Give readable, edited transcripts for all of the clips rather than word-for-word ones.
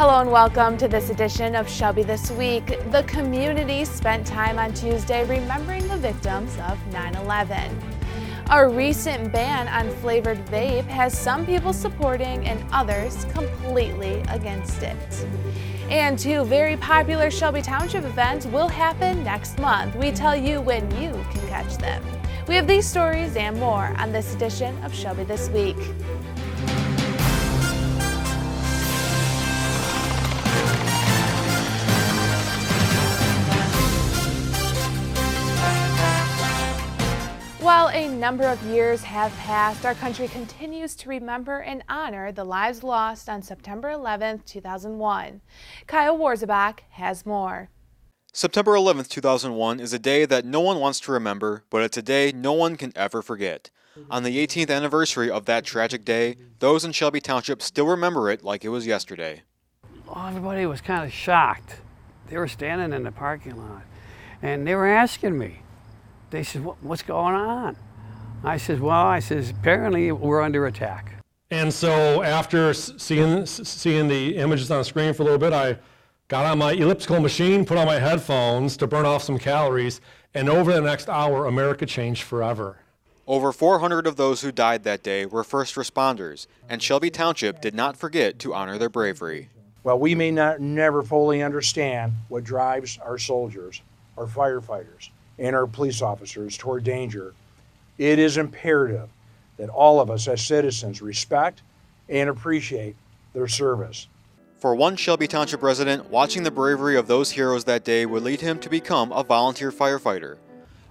Hello and welcome to this edition of Shelby This Week. The community spent time on Tuesday remembering the victims of 9/11. A recent ban on flavored vape has some people supporting and others completely against it. And two very popular Shelby Township events will happen next month. We tell you when you can catch them. We have these stories and more on this edition of Shelby This Week. While a number of years have passed, our country continues to remember and honor the lives lost on September 11th, 2001. Kyle Warzebach has more. September 11th, 2001 is a day that no one wants to remember, but it's a day no one can ever forget. On the 18th anniversary of that tragic day, those in Shelby Township still remember it like it was yesterday. Well, everybody was kind of shocked. They were standing in the parking lot, and they were asking me. They said, what's going on? I said, apparently we're under attack. And so after seeing the images on the screen for a little bit, I got on my elliptical machine, put on my headphones to burn off some calories, and over the next hour, America changed forever. Over 400 of those who died that day were first responders, and Shelby Township did not forget to honor their bravery. While we may never fully understand what drives our soldiers, our firefighters, and our police officers toward danger, it is imperative that all of us as citizens respect and appreciate their service. For one Shelby Township resident, watching the bravery of those heroes that day would lead him to become a volunteer firefighter.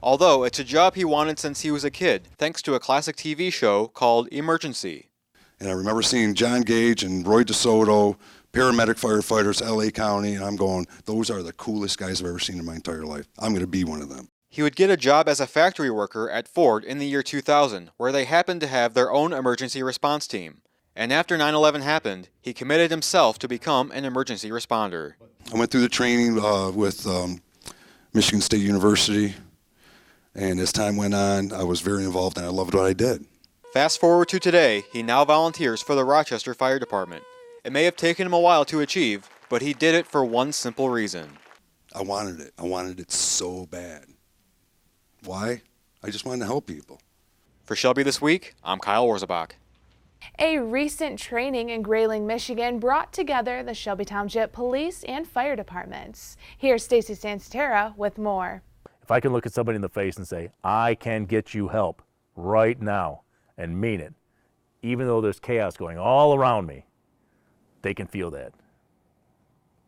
Although it's a job he wanted since he was a kid, thanks to a classic TV show called Emergency. And I remember seeing John Gage and Roy DeSoto, paramedic firefighters, LA County, and I'm going, those are the coolest guys I've ever seen in my entire life. I'm going to be one of them. He would get a job as a factory worker at Ford in the year 2000, where they happened to have their own emergency response team. And after 9/11 happened, he committed himself to become an emergency responder. I went through the training with Michigan State University, and as time went on, I was very involved and I loved what I did. Fast forward to today, he now volunteers for the Rochester Fire Department. It may have taken him a while to achieve, but he did it for one simple reason. I wanted it. I wanted it so bad. Why? I just wanted to help people. For Shelby This Week, I'm Kyle Warzebach. A recent training in Grayling, Michigan brought together the Shelby Township Police and Fire Departments. Here's Stacy Sanstera with more. If I can look at somebody in the face and say, I can get you help right now, and mean it, even though there's chaos going all around me, they can feel that.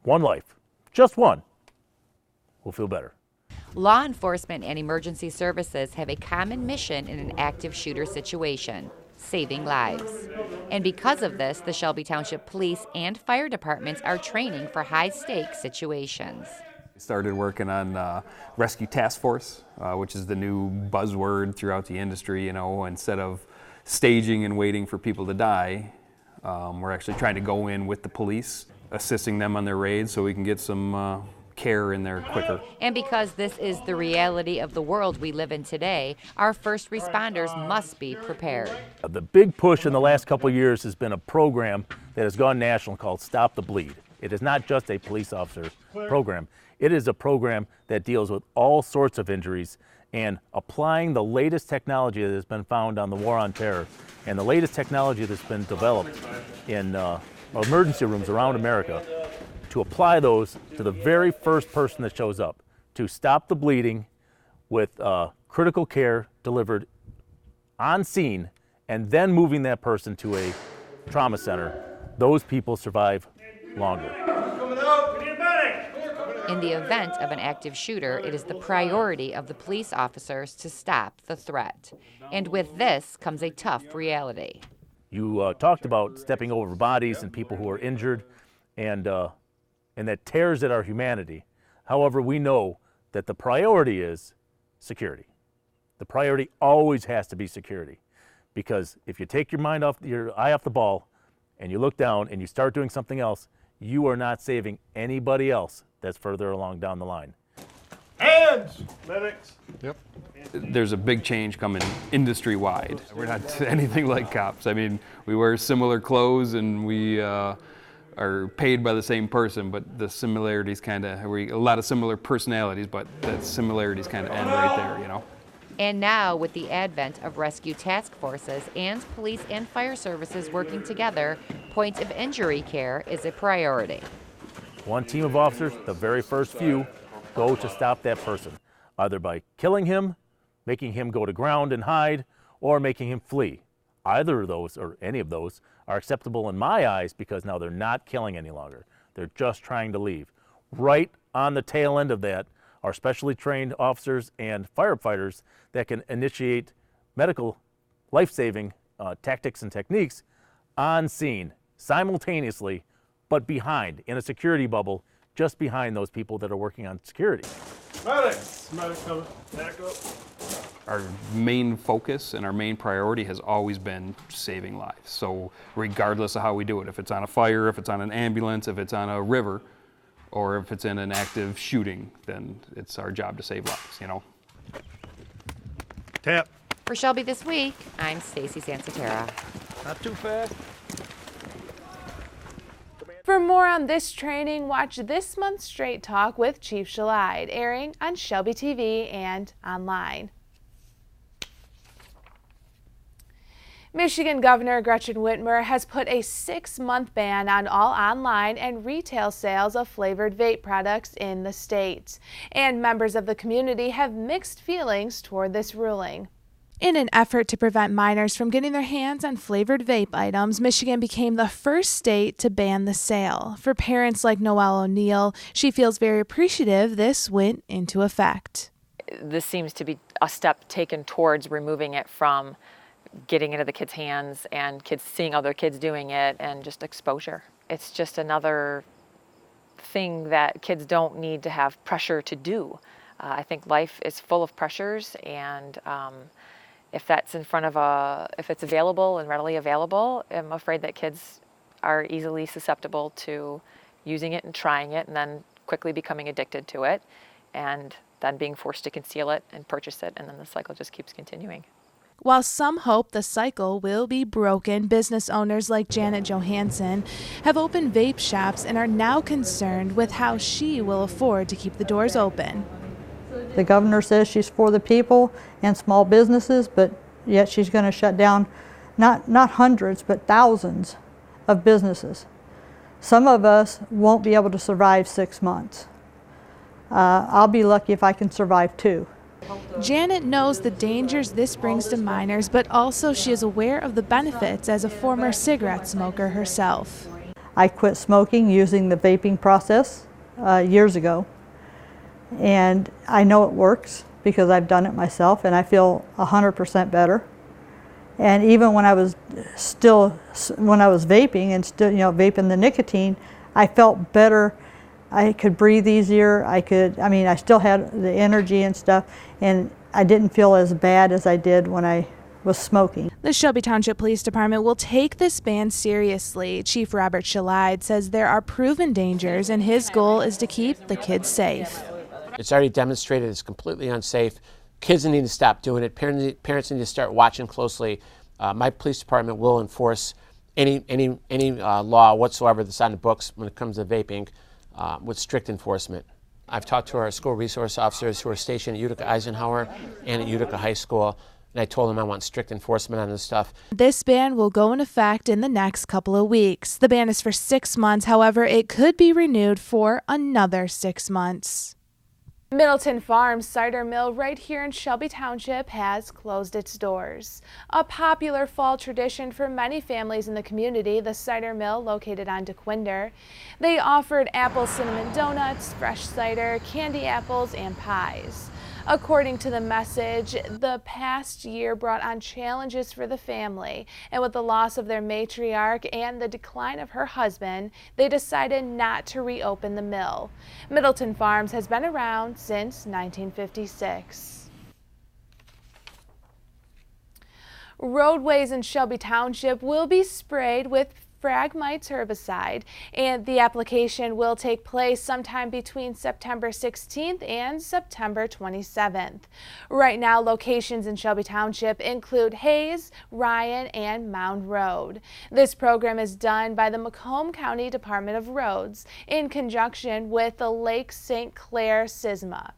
One life, just one, will feel better. Law enforcement and emergency services have a common mission in an active shooter situation: saving lives. And because of this, the Shelby Township Police and Fire Departments are training for high-stakes situations. Started working on Rescue Task Force, which is the new buzzword throughout the industry. Instead of staging and waiting for people to die, we're actually trying to go in with the police, assisting them on their raids so we can get some care in there quicker. And because this is the reality of the world we live in today, our first responders must be prepared. The big push in the last couple of years has been a program that has gone national called Stop the Bleed. It is not just a police officer program. It is a program that deals with all sorts of injuries and applying the latest technology that has been found on the war on terror and the latest technology that's been developed in emergency rooms around America, to apply those to the very first person that shows up, to stop the bleeding with critical care delivered on scene, and then moving that person to a trauma center. Those people survive longer. In the event of an active shooter, it is the priority of the police officers to stop the threat. And with this comes a tough reality. You talked about stepping over bodies and people who are injured, and that tears at our humanity. However, we know that the priority is security. The priority always has to be security, because if you take your eye off the ball and you look down and you start doing something else, you are not saving anybody else that's further along down the line. Hands! Medics! Yep. There's a big change coming industry-wide. We're not anything like cops. I mean, we wear similar clothes and we are paid by the same person, but the similarities kind of, a lot of similar personalities, but the similarities kind of end right there, you know. And now, with the advent of rescue task forces and police and fire services working together, point of injury care is a priority. One team of officers, the very first few, go to stop that person, either by killing him, making him go to ground and hide, or making him flee. Either of those, or any of those, are acceptable in my eyes because now they're not killing any longer. They're just trying to leave. Right on the tail end of that are specially trained officers and firefighters that can initiate medical life-saving tactics and techniques on scene simultaneously, but behind, in a security bubble, just behind those people that are working on security. Medics coming, back up. Our main focus and our main priority has always been saving lives. So regardless of how we do it, if it's on a fire, if it's on an ambulance, if it's on a river, or if it's in an active shooting, then it's our job to save lives, you know. Tap. For Shelby This Week, I'm Stacy Sansatera. Not too fast. For more on this training, watch this month's Straight Talk with Chief Shelby, airing on ShelbyTV and online. Michigan Governor Gretchen Whitmer has put a 6-month ban on all online and retail sales of flavored vape products in the state. And members of the community have mixed feelings toward this ruling. In an effort to prevent minors from getting their hands on flavored vape items, Michigan became the first state to ban the sale. For parents like Noelle O'Neill, she feels very appreciative this went into effect. This seems to be a step taken towards removing it from getting into the kids' hands and kids seeing other kids doing it and just exposure. It's just another thing that kids don't need to have pressure to do. I think life is full of pressures, and if that's in front of if it's available and readily available, I'm afraid that kids are easily susceptible to using it and trying it and then quickly becoming addicted to it and then being forced to conceal it and purchase it, and then the cycle just keeps continuing. While some hope the cycle will be broken, business owners like Janet Johansson have opened vape shops and are now concerned with how she will afford to keep the doors open. The governor says she's for the people and small businesses, but yet she's going to shut down not hundreds, but thousands of businesses. Some of us won't be able to survive 6 months. I'll be lucky if I can survive 2. Janet knows the dangers this brings to minors, but also she is aware of the benefits as a former cigarette smoker herself. I quit smoking using the vaping process years ago, and I know it works because I've done it myself, and I feel 100% better. And even when I was vaping and still, vaping the nicotine, I felt better. I could breathe easier. I still had the energy and stuff, and I didn't feel as bad as I did when I was smoking. The Shelby Township Police Department will take this ban seriously. Chief Robert Shelby says there are proven dangers, and his goal is to keep the kids safe. It's already demonstrated it's completely unsafe. Kids need to stop doing it. Parents need to start watching closely. My police department will enforce any law whatsoever that's on the books when it comes to vaping. With strict enforcement. I've talked to our school resource officers who are stationed at Utica Eisenhower and at Utica High School, and I told them I want strict enforcement on this stuff. This ban will go in effect in the next couple of weeks. The ban is for 6 months, however, it could be renewed for another 6 months. Middleton Farms cider mill right here in Shelby Township has closed its doors. A popular fall tradition for many families in the community, the cider mill located on DeQuinder. They offered apple cinnamon donuts, fresh cider, candy apples, and pies. According to the message, the past year brought on challenges for the family, and with the loss of their matriarch and the decline of her husband, they decided not to reopen the mill. Middleton Farms has been around since 1956. Roadways in Shelby Township will be sprayed with Phragmites herbicide, and the application will take place sometime between September 16th and September 27th. Right now, locations in Shelby Township include Hayes, Ryan, and Mound Road. This program is done by the Macomb County Department of Roads in conjunction with the Lake St. Clair SISMA.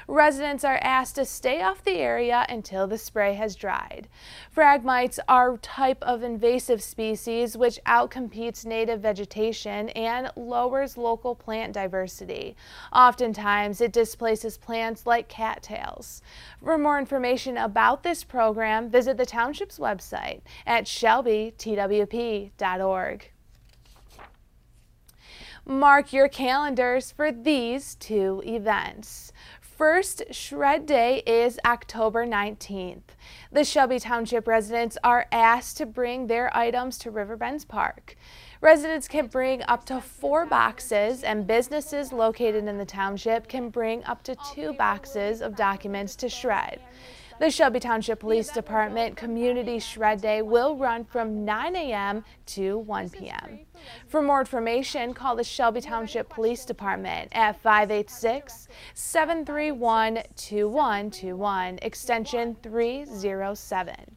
Residents are asked to stay off the area until the spray has dried. Phragmites are a type of invasive species which outcompetes native vegetation and lowers local plant diversity. Oftentimes, it displaces plants like cattails. For more information about this program, visit the township's website at ShelbyTWP.org. Mark your calendars for these two events. First Shred Day is October 19th. The Shelby Township residents are asked to bring their items to Riverbends Park. Residents can bring up to 4 boxes, and businesses located in the township can bring up to 2 boxes of documents to shred. The Shelby Township Police Department Community Shred Day will run from 9 a.m. to 1 p.m. For more information, call the Shelby Township Police Department at 586-731-2121, extension 307.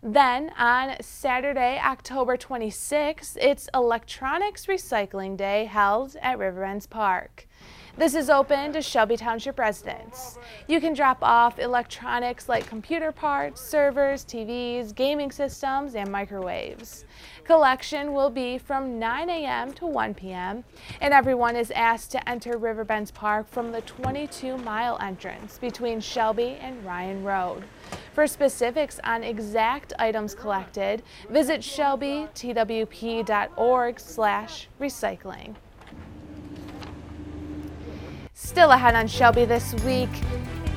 Then on Saturday, October 26th, it's Electronics Recycling Day held at Riverbends Park. This is open to Shelby Township residents. You can drop off electronics like computer parts, servers, TVs, gaming systems, and microwaves. Collection will be from 9 a.m. to 1 p.m., and everyone is asked to enter Riverbends Park from the 22-mile entrance between Shelby and Ryan Road. For specifics on exact items collected, visit shelbytwp.org/recycling. Still ahead on Shelby this week,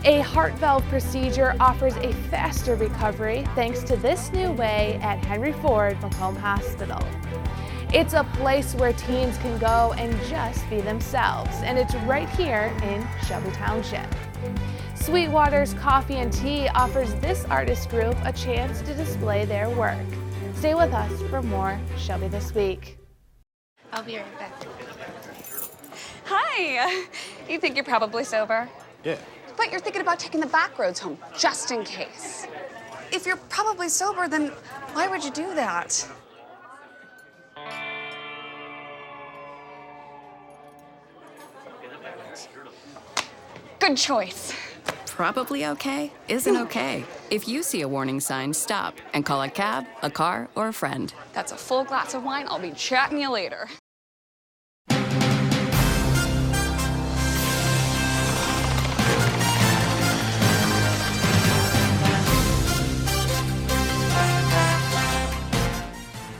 a heart valve procedure offers a faster recovery thanks to this new way at Henry Ford Macomb Hospital. It's a place where teens can go and just be themselves, and it's right here in Shelby Township. Sweetwater's Coffee and Tea offers this artist group a chance to display their work. Stay with us for more Shelby This Week. I'll be right back. Hi! You think you're probably sober? Yeah. But you're thinking about taking the back roads home, just in case. If you're probably sober, then why would you do that? Good choice. Probably okay isn't okay. If you see a warning sign, stop and call a cab, a car, or a friend. That's a full glass of wine. I'll be chatting you later.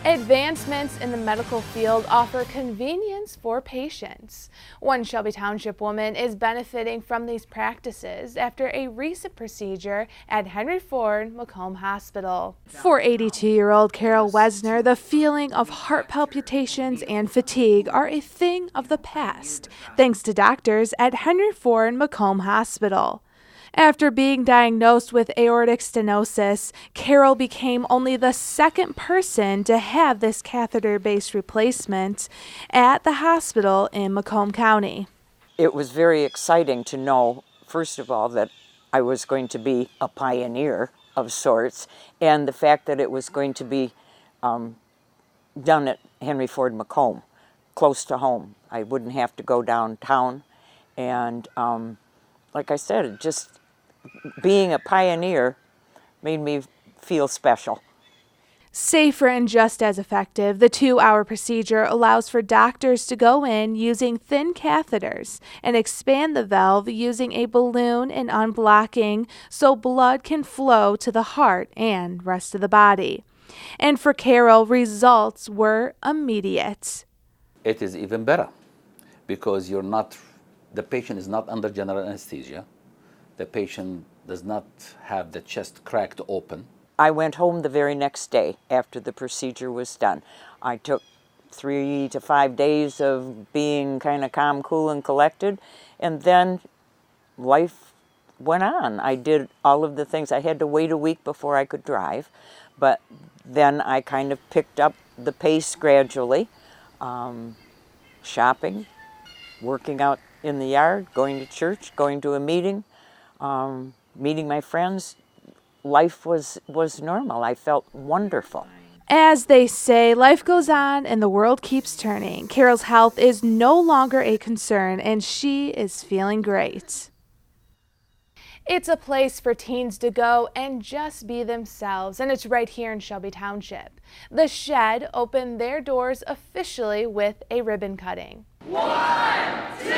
Advancements in the medical field offer convenience for patients. One Shelby Township woman is benefiting from these practices after a recent procedure at Henry Ford Macomb Hospital. For 82-year-old Carol Wesner, the feeling of heart palpitations and fatigue are a thing of the past, thanks to doctors at Henry Ford Macomb Hospital. After being diagnosed with aortic stenosis, Carol became only the second person to have this catheter-based replacement at the hospital in Macomb County. It was very exciting to know, first of all, that I was going to be a pioneer of sorts, and the fact that it was going to be done at Henry Ford Macomb, close to home. I wouldn't have to go downtown, and like I said, just being a pioneer made me feel special. Safer and just as effective, the 2-hour procedure allows for doctors to go in using thin catheters and expand the valve using a balloon and unblocking so blood can flow to the heart and rest of the body. And for Carol, results were immediate. It is even better because the patient is not under general anesthesia. The patient does not have the chest cracked open. I went home the very next day after the procedure was done. I took 3 to 5 days of being kind of calm, cool, and collected, and then life went on. I did all of the things. I had to wait a week before I could drive, but then I kind of picked up the pace gradually. Shopping, working out in the yard, going to church, going to a meeting, meeting my friends. Life was normal. I felt wonderful. As they say, life goes on and the world keeps turning. Carol's health is no longer a concern and she is feeling great. It's a place for teens to go and just be themselves, and it's right here in Shelby Township. The Shed opened their doors officially with a ribbon cutting. 1, 2, 3!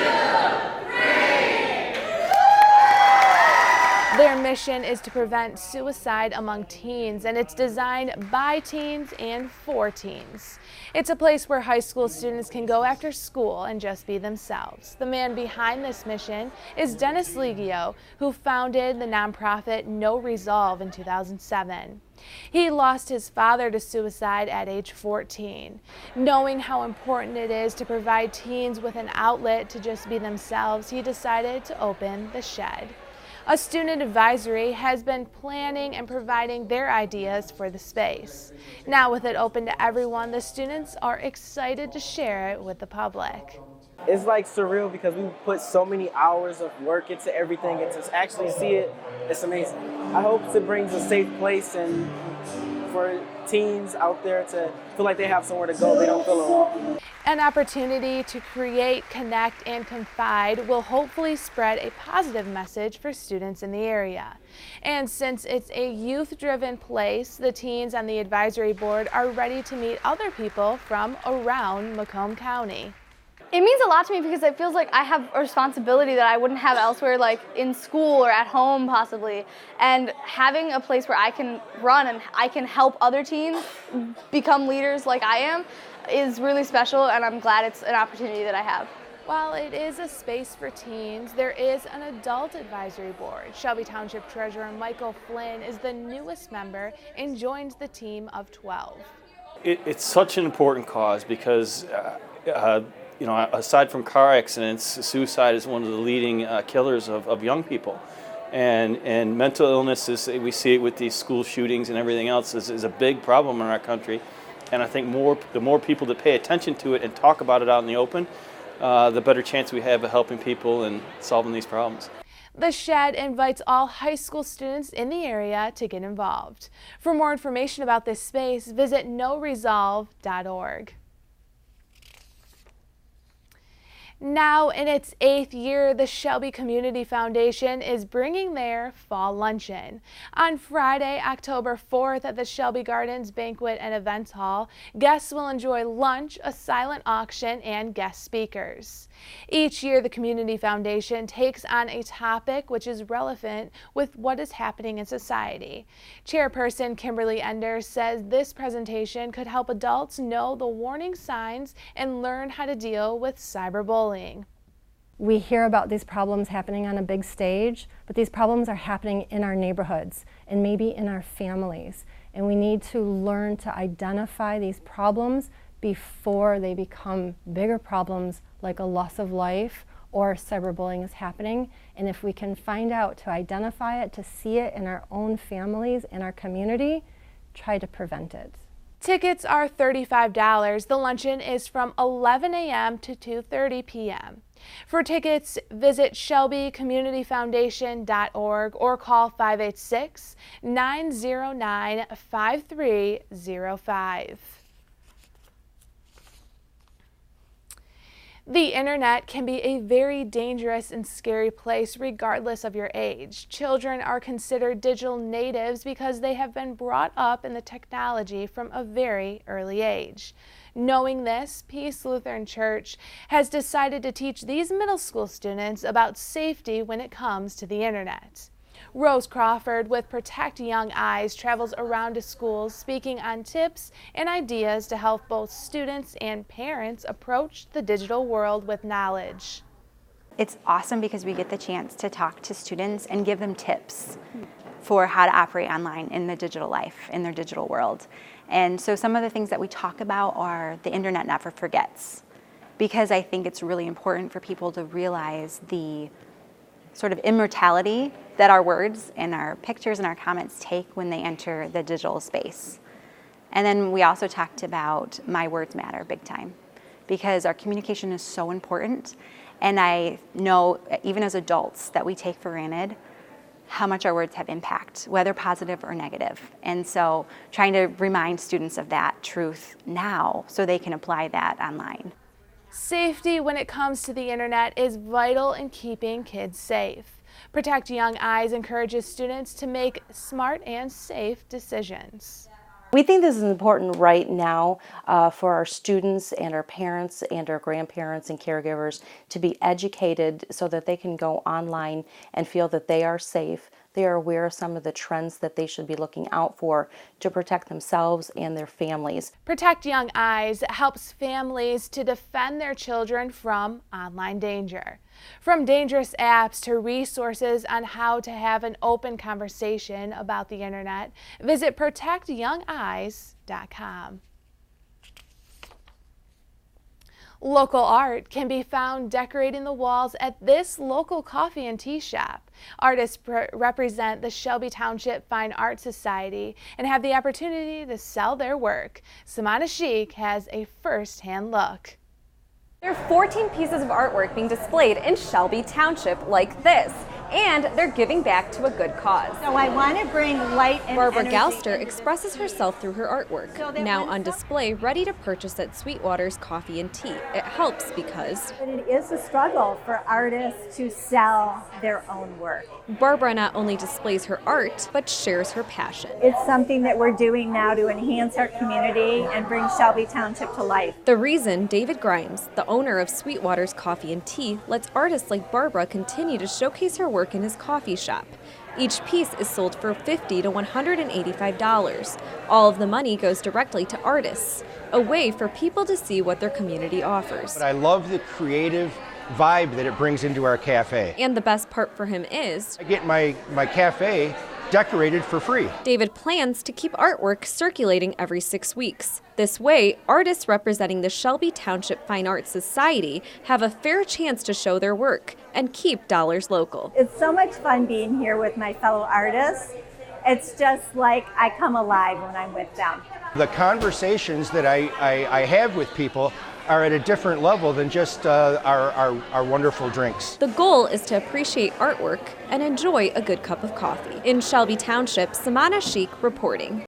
Their mission is to prevent suicide among teens, and it's designed by teens and for teens. It's a place where high school students can go after school and just be themselves. The man behind this mission is Dennis Ligio, who founded the nonprofit No Resolve in 2007. He lost his father to suicide at age 14. Knowing how important it is to provide teens with an outlet to just be themselves, he decided to open the Shed. A student advisory has been planning and providing their ideas for the space. Now with it open to everyone, the students are excited to share it with the public. It's like surreal because we put so many hours of work into everything, and to actually see it, it's amazing. I hope it brings a safe place and for teens out there to feel like they have somewhere to go, they don't feel alone. An opportunity to create, connect, and confide will hopefully spread a positive message for students in the area. And since it's a youth-driven place, the teens on the advisory board are ready to meet other people from around Macomb County. It means a lot to me because it feels like I have a responsibility that I wouldn't have elsewhere, like in school or at home possibly. And having a place where I can run and I can help other teens become leaders like I am is really special, and I'm glad it's an opportunity that I have. While it is a space for teens, there is an adult advisory board. Shelby Township Treasurer Michael Flynn is the newest member and joins the team of 12. It's such an important cause because you know, aside from car accidents, suicide is one of the leading killers of young people. And mental illness, we see it with these school shootings and everything else, is a big problem in our country. And I think the more people that pay attention to it and talk about it out in the open, the better chance we have of helping people and solving these problems. The Shed invites all high school students in the area to get involved. For more information about this space, visit noresolve.org. Now in its 8th year, the Shelby Community Foundation is bringing their Fall Luncheon. On Friday, October 4th at the Shelby Gardens Banquet and Events Hall, guests will enjoy lunch, a silent auction, and guest speakers. Each year, the Community Foundation takes on a topic which is relevant with what is happening in society. Chairperson Kimberly Ender says this presentation could help adults know the warning signs and learn how to deal with cyberbullying. We hear about these problems happening on a big stage, but these problems are happening in our neighborhoods and maybe in our families. And we need to learn to identify these problems before they become bigger problems like a loss of life or cyberbullying is happening. And if we can find out to identify it, to see it in our own families, in our community, try to prevent it. Tickets are $35. The luncheon is from 11 a.m. to 2:30 p.m. For tickets, visit ShelbyCommunityFoundation.org or call 586-909-5305. The internet can be a very dangerous and scary place regardless of your age. Children are considered digital natives because they have been brought up in the technology from a very early age. Knowing this, Peace Lutheran Church has decided to teach these middle school students about safety when it comes to the internet. Rose Crawford with Protect Young Eyes travels around to schools speaking on tips and ideas to help both students and parents approach the digital world with knowledge. It's awesome because we get the chance to talk to students and give them tips for how to operate online in the digital life, in their digital world. And so some of the things that we talk about are the internet never forgets, because I think it's really important for people to realize the sort of immortality that our words and our pictures and our comments take when they enter the digital space. And then we also talked about my words matter big time, because our communication is so important. And I know, even as adults, that we take for granted how much our words have impact, whether positive or negative. And so trying to remind students of that truth now so they can apply that online. Safety when it comes to the internet is vital in keeping kids safe. Protect Young Eyes encourages students to make smart and safe decisions. We think this is important right now for our students and our parents and our grandparents and caregivers to be educated so that they can go online and feel that they are safe. They are aware of some of the trends that they should be looking out for to protect themselves and their families. Protect Young Eyes helps families to defend their children from online danger. From dangerous apps to resources on how to have an open conversation about the internet, visit protectyoungeyes.com. Local art can be found decorating the walls at this local coffee and tea shop. Artists represent the Shelby Township Fine Art Society and have the opportunity to sell their work. Samana Sheikh has a first-hand look. There are 14 pieces of artwork being displayed in Shelby Township like this, and they're giving back to a good cause. So I want to bring light and Barbara energy. Galster expresses herself through her artwork, now on display, ready to purchase at Sweetwater's Coffee and Tea. It helps because It is a struggle for artists to sell their own work. Barbara not only displays her art, but shares her passion. It's something that we're doing now to enhance our community and bring Shelby Township to life. The reason David Grimes, the owner of Sweetwater's Coffee and Tea, lets artists like Barbara continue to showcase her work in his coffee shop. Each piece is sold for $50 to $185. All of the money goes directly to artists, a way for people to see what their community offers. But I love the creative vibe that it brings into our cafe. And the best part for him is, I get my cafe decorated for free. David plans to keep artwork circulating every 6 weeks. This way, artists representing the Shelby Township Fine Arts Society have a fair chance to show their work and keep dollars local. It's so much fun being here with my fellow artists. It's just like I come alive when I'm with them. The conversations that I have with people are at a different level than just our wonderful drinks. The goal is to appreciate artwork and enjoy a good cup of coffee. In Shelby Township, Samana Sheikh reporting.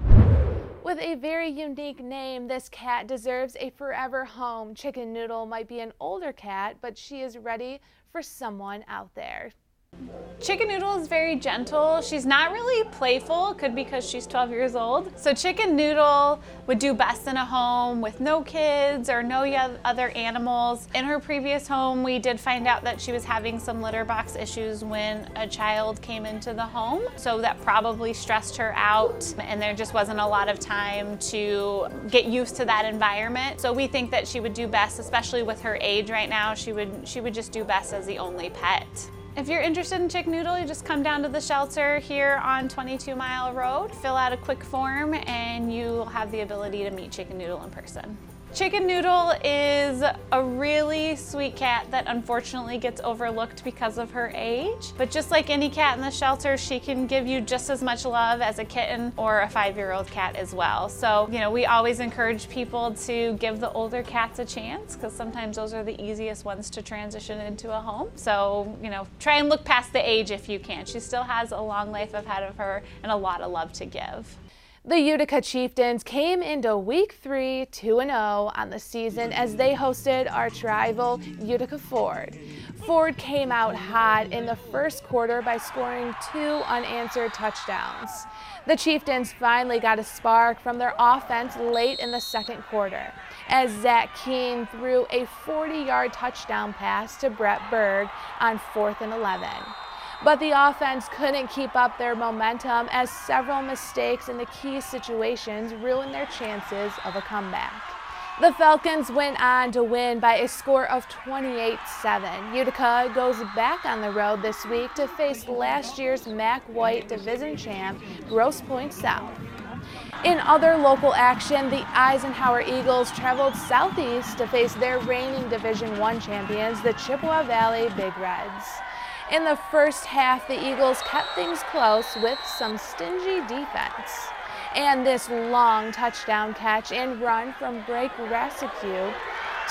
With a very unique name, this cat deserves a forever home. Chicken Noodle might be an older cat, but she is ready for someone out there. Chicken Noodle is very gentle. She's not really playful, could be because she's 12 years old. So Chicken Noodle would do best in a home with no kids or no other animals. In her previous home, we did find out that she was having some litter box issues when a child came into the home. So that probably stressed her out, and there just wasn't a lot of time to get used to that environment. So we think that she would do best, especially with her age right now, she would just do best as the only pet. If you're interested in Chicken Noodle, you just come down to the shelter here on 22 Mile Road, fill out a quick form, and you'll have the ability to meet Chicken Noodle in person. Chicken Noodle is a really sweet cat that unfortunately gets overlooked because of her age. But just like any cat in the shelter, she can give you just as much love as a kitten or a 5-year-old cat as well. So, we always encourage people to give the older cats a chance, because sometimes those are the easiest ones to transition into a home. So, try and look past the age if you can. She still has a long life ahead of her and a lot of love to give. The Utica Chieftains came into Week 3 2-0 on the season as they hosted arch rival Utica Ford. Ford came out hot in the first quarter by scoring 2 unanswered touchdowns. The Chieftains finally got a spark from their offense late in the second quarter as Zach Keene threw a 40-yard touchdown pass to Brett Berg on 4th and 11. But the offense couldn't keep up their momentum as several mistakes in the key situations ruined their chances of a comeback. The Falcons went on to win by a score of 28-7. Utica goes back on the road this week to face last year's MAC White Division champ, Grosse Pointe South. In other local action, the Eisenhower Eagles traveled southeast to face their reigning Division I champions, the Chippewa Valley Big Reds. In the first half, the Eagles kept things close with some stingy defense. And this long touchdown catch and run from Blake Rasicue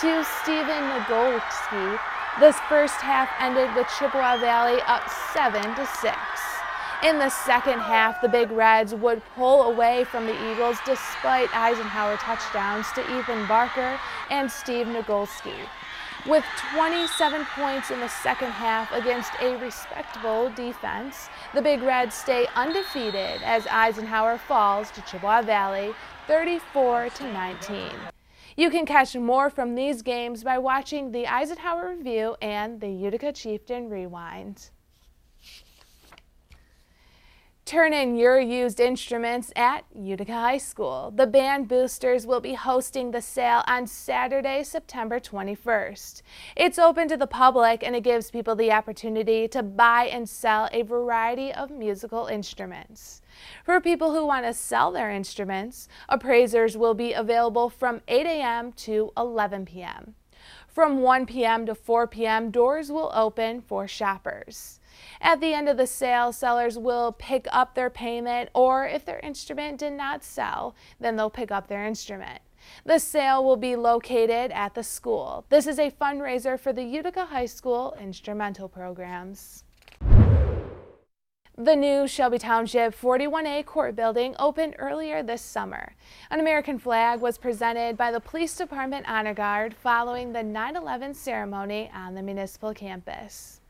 to Stephen Nagolski. This first half ended with Chippewa Valley up 7-6. In the second half, the Big Reds would pull away from the Eagles despite Eisenhower touchdowns to Ethan Barker and Steve Nagolski. With 27 points in the second half against a respectable defense, the Big Reds stay undefeated as Eisenhower falls to Chippewa Valley 34-19. You can catch more from these games by watching the Eisenhower Review and the Utica Chieftain Rewind. Turn in your used instruments at Utica High School. The Band Boosters will be hosting the sale on Saturday, September 21st. It's open to the public and it gives people the opportunity to buy and sell a variety of musical instruments. For people who want to sell their instruments, appraisers will be available from 8 a.m. to 11 p.m. From 1 p.m. to 4 p.m., doors will open for shoppers. At the end of the sale, sellers will pick up their payment, or if their instrument did not sell, then they'll pick up their instrument. The sale will be located at the school. This is a fundraiser for the Utica High School instrumental programs. The new Shelby Township 41A Court Building opened earlier this summer. An American flag was presented by the Police Department Honor Guard following the 9/11 ceremony on the municipal campus.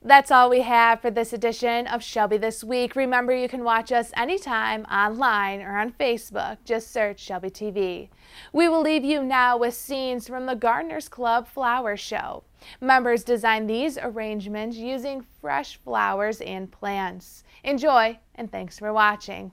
That's all we have for this edition of Shelby This Week. Remember, you can watch us anytime online or on Facebook. Just search Shelby TV. We will leave you now with scenes from the Gardeners Club Flower Show. Members designed these arrangements using fresh flowers and plants. Enjoy, and thanks for watching.